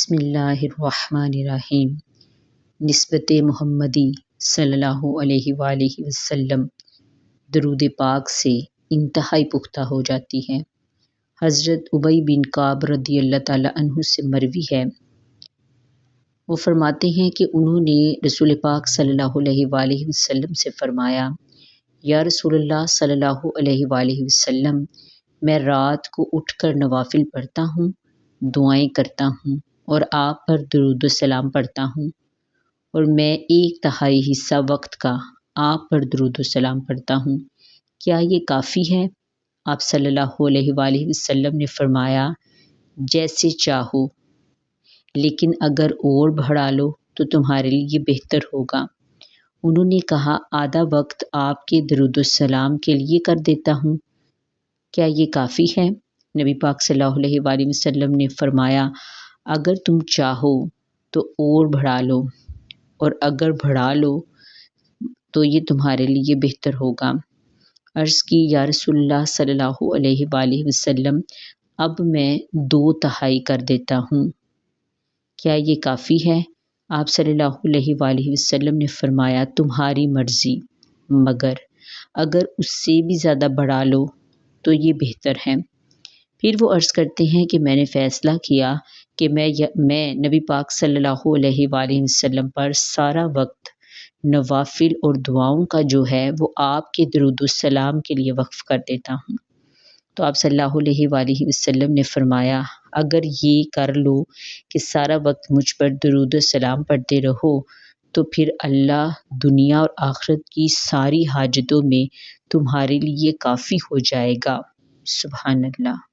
بسم اللہ الرحمن الرحیم۔ نسبت محمدی صلی اللہ علیہ وآلہ وسلم درود پاک سے انتہائی پختہ ہو جاتی ہے۔ حضرت ابی بن کعب رضی اللہ تعالیٰ عنہ سے مروی ہے، وہ فرماتے ہیں کہ انہوں نے رسول پاک صلی اللہ علیہ وآلہ وسلم سے فرمایا، یا رسول اللہ صلی اللہ علیہ وآلہ وسلم، میں رات کو اٹھ کر نوافل پڑھتا ہوں، دعائیں کرتا ہوں اور آپ پر درود و سلام پڑھتا ہوں، اور میں 1/3 حصہ وقت کا آپ پر درود و سلام پڑھتا ہوں، کیا یہ کافی ہے؟ آپ صلی اللہ علیہ وآلہ وسلم نے فرمایا، جیسے چاہو، لیکن اگر اور بڑھا لو تو تمہارے لیے بہتر ہوگا۔ انہوں نے کہا، آدھا وقت آپ کے درود و سلام کے لیے کر دیتا ہوں، کیا یہ کافی ہے؟ نبی پاک صلی اللہ علیہ وآلہ وسلم نے فرمایا، اگر تم چاہو تو اور بڑھا لو، اور اگر بڑھا لو تو یہ تمہارے لیے بہتر ہوگا۔ عرض کی، یا رسول اللہ صلی اللہ علیہ وآلہ وسلم، اب میں 2/3 کر دیتا ہوں، کیا یہ کافی ہے؟ آپ صلی اللہ علیہ وآلہ وسلم نے فرمایا، تمہاری مرضی، مگر اگر اس سے بھی زیادہ بڑھا لو تو یہ بہتر ہے۔ پھر وہ عرض کرتے ہیں کہ میں نے فیصلہ کیا کہ میں نبی پاک صلی اللہ علیہ وآلہ وسلم پر سارا وقت نوافل اور دعاؤں کا جو ہے وہ آپ کے درود السلام کے لیے وقف کر دیتا ہوں۔ تو آپ صلی اللہ علیہ وآلہ وسلم نے فرمایا، اگر یہ کر لو کہ سارا وقت مجھ پر درود السلام پڑھتے رہو تو پھر اللہ دنیا اور آخرت کی ساری حاجتوں میں تمہارے لیے کافی ہو جائے گا۔ سبحان اللہ۔